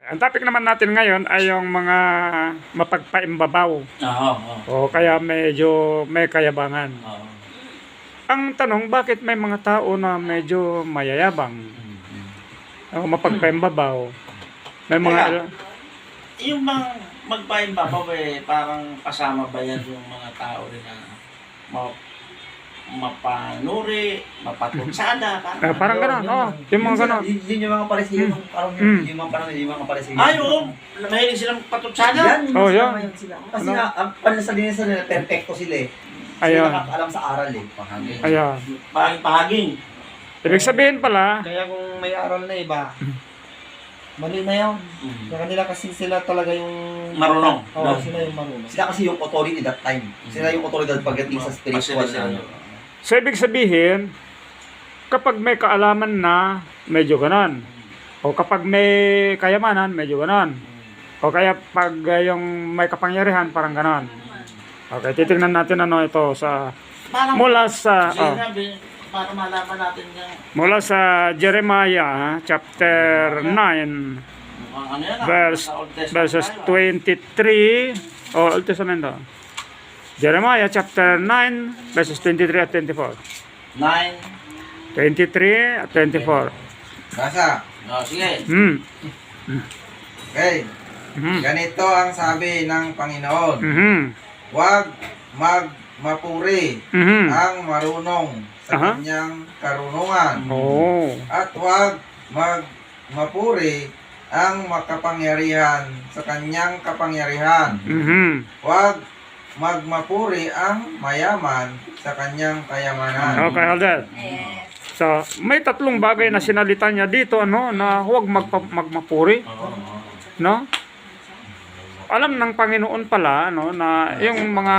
Ang topic naman natin ngayon ay yung mga mapagpaimbabaw. Oo. O kaya medyo may kayabangan. Oo. Ang tanong, bakit may mga tao na medyo mayayabang? O mapagpaimbabaw? May mga... Yung mga magpaimbabaw parang kasama ba yan yung mga tao rin na mapanuri, mapatutsada, parang gano'n, yung mga gano'n. Yun yung mga parisiyo, parang yung mga parisiyo. Ay, oo. Mahilig silang patutsada. Yan, Oh, yan. Kasi nga, ang panlasalinisan nila, perfecto sila eh. Ayan. Sila nakakaalam sa aral eh. Ayan. Pahaging. Ibig sabihin pala, Kaya kung may aral na iba, mali na yun. Sa kanila kasi sila talaga yung... Marunong. Oo, sila yung marunong. Sila kasi yung authority that time. Sila yung authority pagdating sa spiritual na ano. so ibig sabihin, kapag may kaalaman na, medyo ganon. O kapag may kayamanan, medyo ganon. O kaya pag yung may kapangyarihan, parang ganon. Okay, titingnan natin ano ito sa... Parang, Mula sa... sinabi, para malaman natin yung... mula sa Jeremiah chapter 9 ano yan, verses 23 o Old Testament daw. Jeremiah chapter 9 verses 23 at 24. 9. 23 at 24. Basa. Sige. Okay. Ganito ang sabi ng Panginoon. Huwag magmapuri ang marunong sa kanyang karunungan. At huwag magmapuri ang makapangyarihan sa kanyang kapangyarihan. Huwag magmapuri ang mayaman sa kanyang kayamanan. Okay, hold that. So, may tatlong bagay na sinalita niya dito, ano, na huwag magmapuri, no? Alam ng Panginoon pala, no, na yung mga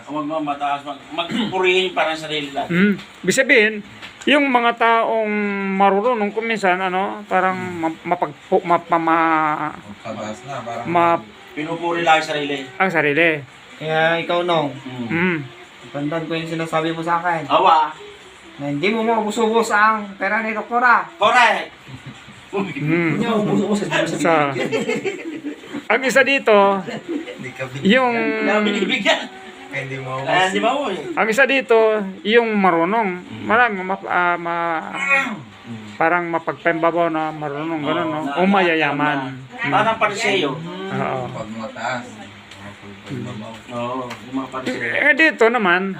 Huwag mo mataas, magpurihin parang sarili natin. ibig sabihin, yung mga taong marunong kuminsan, ano, parang Pagpabas na, parang Pinupuri lang yung sarili. ang sarili. Kaya ikaw, Nong, Mm. tandaan ko yung sinasabi mo sa akin. Awa. Na hindi mo maubos-ubos ang pera ni Doktora. Correct. Mm. Hindi ako puso ko sa Sa, ang isa dito, hindi ka yung, Kaya binibigyan. hindi mo Kaya di ba mo ang isa dito, yung marunong, parang mapagpembabaw na marunong, gano'n, no? O mayayaman. Parang pariseyo. Oo. pag mataas. Oo, yung mga pariseyo. Eh dito naman,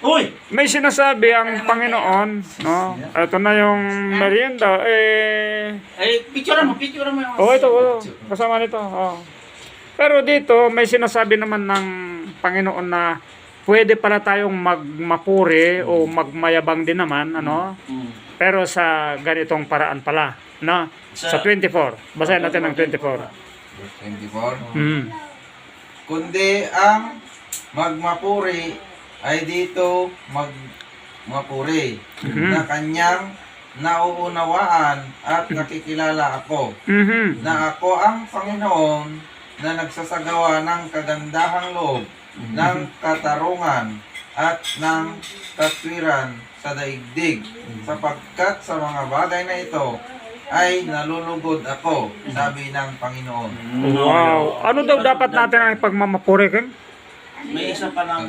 Uy! may sinasabi ang Panginoon, no? Ito na yung merienda, Picture mo yung... ito, kasama nito, Pero dito, may sinasabi naman ng Panginoon na pwede pala tayong magmapuri o magmayabang din naman, ano? Pero sa ganitong paraan pala, no? Sa 24. Basahin natin ang 24. 24. Kundi ang magmapuri ay dito magmapuri na kanyang nauunawaan at nakikilala ako na ako ang Panginoon na nagsasagawa ng kagandahang loob, ng katarungan at ng katwiran sa daigdig, sapagkat sa mga bagay na ito ay nalulugod ako, sabi ng Panginoon. Wow! Ano daw dapat natin ang pagmamapuri, Ken? May isa pa ng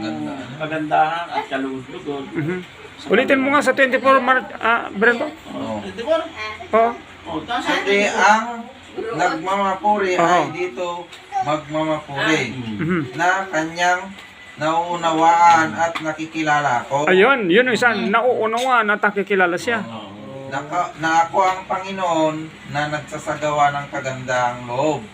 kagandahan at kalugod-lugod. Ulitin mo nga sa 24, Brento. Di ba? Oh. Kundi ang nagmamapuri ay dito magmamapuri na kanyang nauunawaan at nakikilala ako. Ayun, yun yung isa, nauunawaan at nakikilala siya. Na ako ang Panginoon na nagsasagawa ng kagandahang loob,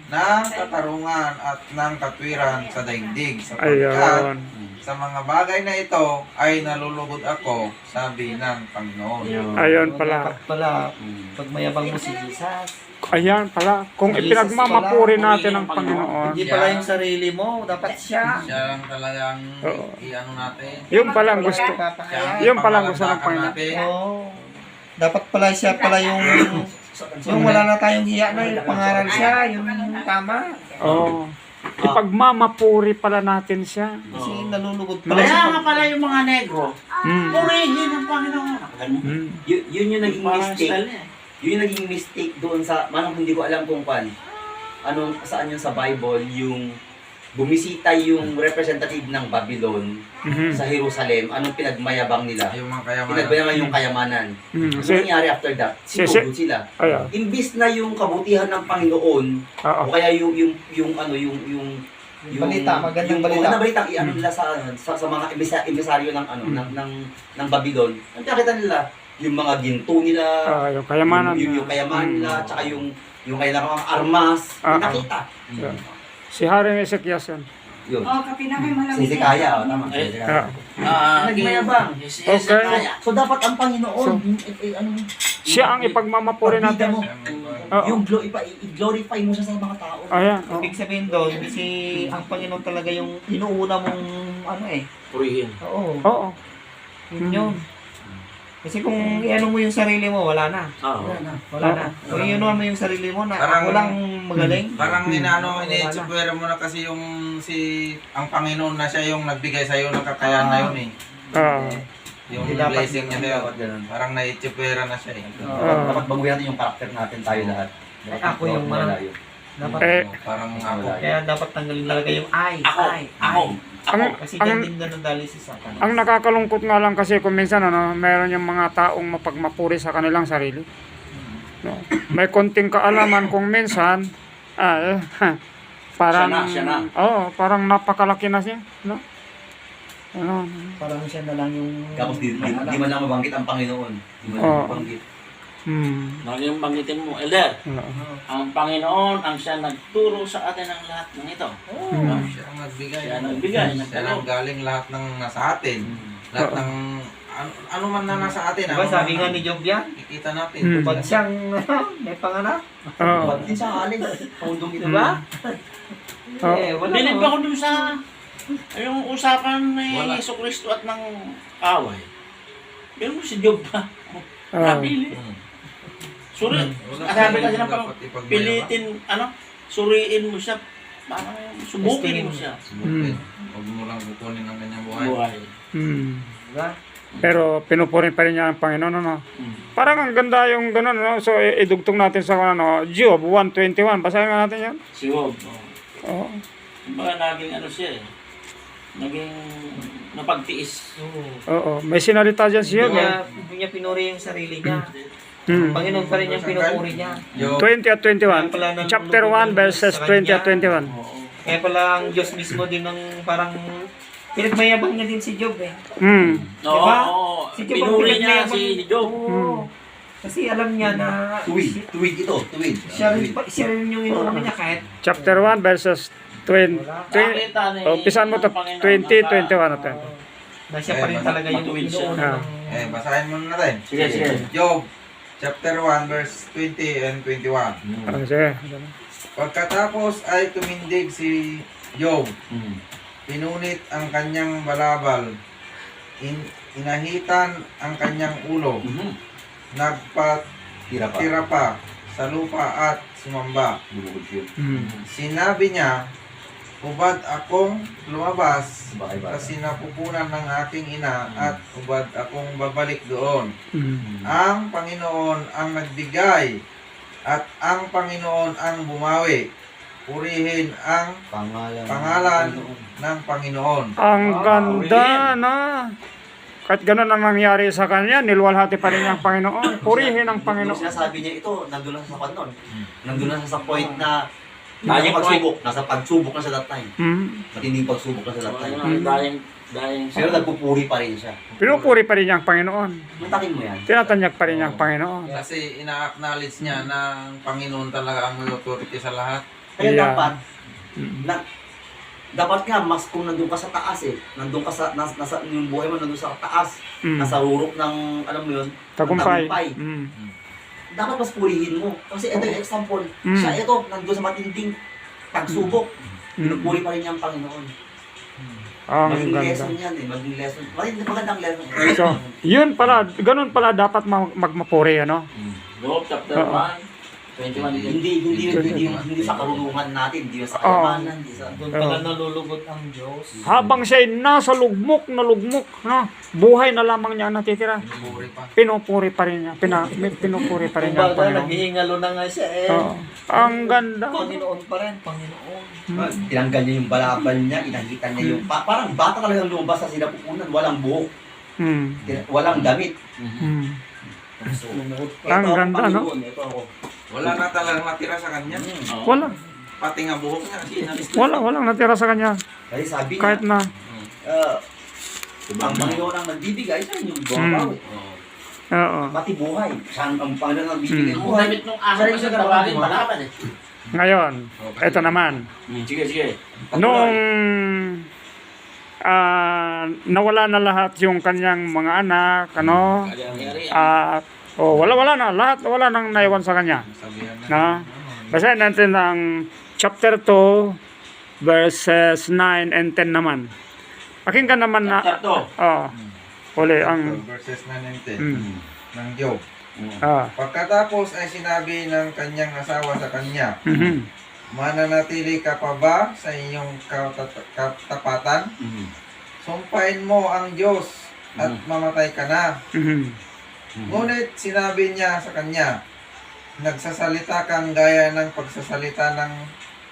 ng katarungan at ng katwiran sa daigdig, sapagkat Ayun. sa mga bagay na ito ay nalulugod ako, sabi ng Panginoon. Ayun pala. Dapat pala, pag mayabang mo si Jesus. Ayan pala. Kung ipinagmamapuri natin ang Panginoon, Hindi pala yung sarili mo, dapat siya. Siya lang talagang i-ano natin. yung palang gusto. Papakaya. Yung palang gusto ng Panginoon. Oo. Dapat pala siya pala yung wala na tayong hiya na, pangaral siya, yung tama. Oo. Ipagmamapuri pala natin siya. Kasi nalulugod pala Kaya siya. nga pala yung mga negro, purihin ang Panginoon. Mm. Yun yung naging Parang mistake. style niya. Yun yung naging mistake doon sa, manong hindi ko alam kung saan yun sa Bible, yung bumisita yung representative ng Babylon Mhm. sa Jerusalem, anong pinagmayabang nila? Yung mga kayamanan. Pinagmayabang yung kayamanan. Mhm. Ano nangyari after that? Sinugod sila. Ayan. Imbis na yung kabutihan ng Panginoon, Oo. o kaya yung Balita, magandang balita. magandang balita, i-ano nila sa mga emisaryo ng ng Babylon. Ang nakita nila yung mga ginto nila, Yung kayamanan. yung kayamanan nila, tsaka yung kailangan mga armas, nakita. Yeah. Si Haring Ezekias yan. Yun. Oh, kapinakay malamig. Si Hezekiah, tama. Eh, Si Hezekiah. Ah. Nagmayabang. Okay. So dapat ang Panginoon, Siya ang ipagmamapuri pagbida natin. mo. Oo. Yung i-glorify mo siya sa mga tao. Ayan. oo. Ibig sabihin doon, si ang Panginoon talaga yung inuuna mong Purihin. Oo. Oo. Yun yun. Kasi kung iano mo yung sarili mo, wala na. Oo. Wala na. Kung iano mo yung sarili mo na Parang- ako lang magaling. Parang inaano, Wala na. ini-tsupwera mo na kasi ang Panginoon na siya yung nagbigay sa'yo ng kakayahan na yun eh. Oo. Yung Hindi dapat- blessing niya sa'yo. Dapat ganun. Parang na-tsupwera na siya eh. Dapat baguhin natin yung karakter natin tayo lahat. Ay, ako yung wala yun. Dapat, Eh, Parang ako. kaya dapat tanggalin talaga yung Ako. ang, Kasi ang, dyan din ganun dali si Satan. ang nakakalungkot nga lang kasi kung minsan meron yung mga taong mapagmapuri sa kanilang sarili. No? May konting kaalaman kung minsan parang Siya na. parang napakalaki na siya, no? Ano? Parang siya na lang yung... Tapos di man lang mabanggit ang Panginoon. Di man Oo. lang mabanggit. Naging banggitin mo, Elder, Oo. ang Panginoon ang siya nagturo sa atin ng lahat ng ito. Siya ang nagbigay. Siya ang nagbigay. Siya ang galing lahat ng nasa atin. Lahat ng ano man na nasa atin. Diba ano sabi man nga na ni Job yan, kikita natin. pag siyang may panganak, Oo. Ba't din siya aling? Paundong ito diba? Oo. Wala Bilib na. ako dun sa yung usapan ni Wala. Yesu Cristo at ng away. Pero mo si Job pa. Oo. Napili. Suri. Sabi kasi ng dapat ipagmayabang. pilitin, suriin mo siya. Parang subukin mo siya. Subukin. Huwag mo lang kukunin ang kanyang buhay. Buhay. Diba? Pero pinupurin pa rin niya ang Panginoon, ano? Parang ang ganda yung gano'n, no? So, idugtong natin sa, Job 1:21. Basahin nga natin yan. Si Job. Oo. Kumbaga naging siya eh. Naging napagtiis. Oo. May sinalita dyan si Job. Hindi niya pinuri yung sarili niya. Hmm. Panginoon pa rin yung pinupuri niya. Job 20 at 21. Chapter 1, verses 20 at 21. Kaya pala ang Diyos mismo din ng parang pinagmayabang niya din si Job eh. Hmm. Diba? Oo. Si Job ang Pinuri niya pinagmayabang- si Job. Oo. Kasi alam niya na Tuwid ito, tuwid. siya rin yung inuuna niya kahit Chapter 1, verses 20. Nakita ni Umpisan mo to, ng Panginoon 20, na- 21 at 20. na siya pa rin talaga yung Matuwid siya. inuuna ng... basahin mo na natin. Sige, sige. Job chapter 1 verse 20 and 21. Sige. Pagkatapos ay tumindig si Job, pinunit ang kanyang balabal, inahitan ang kanyang ulo, Tira pa. nagpatira pa sa lupa at sumamba. Bubukod siya. Hmm. Sinabi niya, ubad akong lumabas Bakay-bakay. kasi napupunan ng aking ina at ubad akong babalik doon. Hmm. Ang Panginoon ang nagbigay at ang Panginoon ang bumawi. Purihin ang pangalan ng Panginoon. Ang ganda, no? Kahit ganun ang nangyari sa kanya, nilwalhati pa rin niya ang Panginoon. Purihin ang Nung Panginoon. sinasabi niya ito, nandun lang sa panon. Nandun lang sa point na Dying pagsubok. Nasa pagsubok na sa that time. Hmm. Matinding pagsubok na sa that time. Dying. Pero nagpupuri pa rin siya. Pinupuri pa rin niya ang Panginoon. Matakin mo yan. Tinatanyag pa rin niya ang Panginoon. Kasi ina-acknowledge niya na ang Panginoon talaga ang may authority sa lahat. Kaya Yeah. dapat nga, mas kung nandun ka sa taas nandun ka sa, nasa yung buhay mo nandun sa taas, Hmm. nasa hurok ng, alam mo yun, Tagumpay. tagumpay. Hmm. Dapat mas purihin mo. Kasi ito yung example. Mm. Siya ito, nandun sa matinding pagsubok. Mm. Pinupuri pa rin niya ang Panginoon. Ang Maging ganda. lesson yan Maging lesson. Magandang lesson. So, yun pala, ganun pala dapat magmapuri, ano? Job chapter Oo. 1. Hindi sa karunungan natin, hindi sa kayamanan, hindi sa... Doon pala nalulugod ang Diyos. Habang siya nasa lugmok na lugmok, no? Buhay na lamang niya ang natitira. Pinupuri pa. Pinupuri pa rin niya. Pinupuri pa rin niya ang Kumbaga, Panginoon. naghihingalo na nga siya eh. Oo. Ang ganda. Panginoon pa rin, Panginoon. Tinanggal niya yung balabal niya, inakita niya yung... Parang bata talagang lumabas sa sinapupunan, walang buhok, Hmm. walang damit. Hmm. So, Ang ganda, no? Ito ako. Wala na talagang natira sa kanya. Wala. Pati nga buhok niya. Sinalis. Walang natira sa kanya. Kasi sabi Kahit niya, na, ang Panginoon ang nagbibigay sa inyo, bumabawi. oo. Pati buhay. Siya ang Panginoon ang nagbibigay Ang buhay. damit nung ahas na sa tawagin, malaban eh. Ngayon, ito naman. Sige. Noong nawala na lahat yung kanyang mga anak, ano? At wala na, lahat wala nang naiwan sa kanya. Sabihan na. Na, basahin natin ang chapter 2 verses 9 and 10 naman. Pakinggan naman na uli ang Verses 9 and 10 mm, ng Job. Pagkatapos ay sinabi ng kanyang asawa sa kanya, mhm, mananatili ka pa ba sa iyong katapatan? Sumpain mo ang Diyos at mamatay ka na. mhm, Ngunit sinabi niya sa kanya, nagsasalita kang gaya ng pagsasalita ng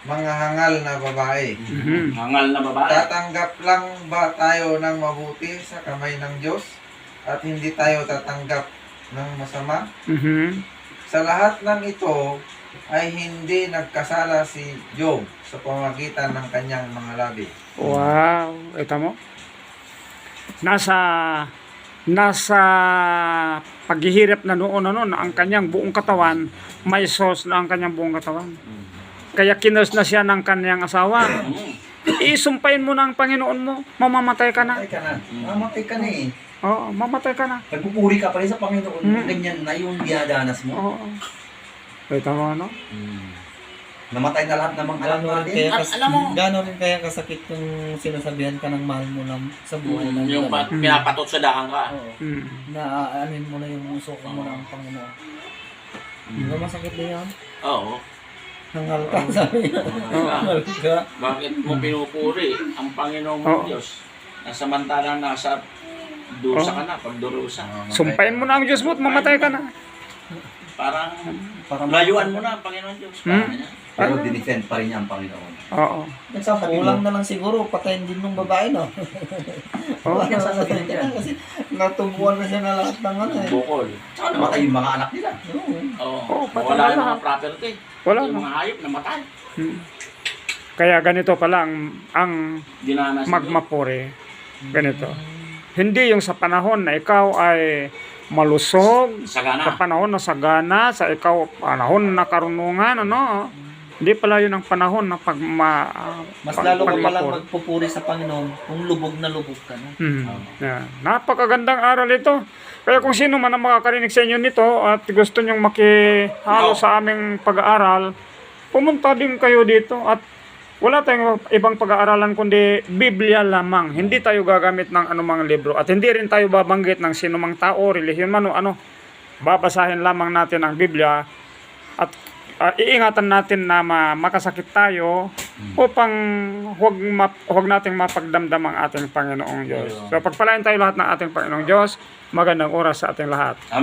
mga hangal na babae. mhm. Hangal na babae. Tatanggap lang ba tayo ng mabuti sa kamay ng Diyos at hindi tayo tatanggap ng masama? Mhm. Sa lahat ng ito ay hindi nagkasala si Job sa pamagitan ng kanyang mga labi. Wow, ito mo. Nasa paghihirap na noon ang kanyang buong katawan, may sauce na ang kanyang buong katawan. Kaya kinurse na siya ng kanyang asawa. Isumpain mo na ang Panginoon mo, mamamatay ka na. Mamatay ka na. Mamatay ka na eh. Oo, mamatay ka na. Nagpupuri ka pa rin sa Panginoon. Ganyan na yung dinadanas mo. Oo. Ito mo, no? Namatay na lahat ng mga anak Gano'n rin natin. kaya, Alam mo, gano'n rin kaya kasakit yung sinasabihan ka ng mahal mo lang sa buhay ng yung pinapatot sa dahang ka. Oo. Mm. Na anin mo na yung uso mo ng Panginoon. Di ba masakit din yan? Oo. Hangal ka, sabi niya. Hangal ka. Bakit mo pinupuri ang Panginoong mong Diyos? Na samantalang nasa dusa ka na, pagdurusa. Sumpain mo na ang Diyos mo at mamatay ka na. Parang layuan mo na ang Panginoon Diyos. Parang ganyan. Pero dinefend pa rin niya ang Panginoon. Oo. Nagsasabi Kulang mo, na lang siguro, patayin din ng babae, no? Oo. nagsasabi niya. Kasi natubuan na siya na lahat ng ano eh. Bukol. Tsaka namatay yung mga anak nila. Oo. Oo. patay Wala na yung lahat. mga property. Wala Yung na. mga hayop namatay. Mm. Kaya ganito pala ang Dinanas magmapuri. Ganito. Hindi yung sa panahon na ikaw ay malusog, sa Sagana. panahon na sagana, sa ikaw panahon na karunungan, ano? Hindi pala yun ang panahon na Mas lalo ka palang pagmapuri. magpupuri sa Panginoon kung lubog na lubog ka na. Yeah. Napakagandang aral ito. Kaya kung sino man ang makakarinig sa inyo nito at gusto nyong makihalo sa aming pag-aaral, pumunta din kayo dito at wala tayong ibang pag-aaralan kundi Biblia lamang. Hindi tayo gagamit ng anumang libro at hindi rin tayo babanggit ng sinumang tao, relihiyon man o ano. Babasahin lamang natin ang Biblia at iingatan natin na makasakit tayo upang huwag nating mapagdamdam ang ating Panginoong Diyos. So pagpalain tayo lahat ng ating Panginoong Diyos, magandang oras sa ating lahat.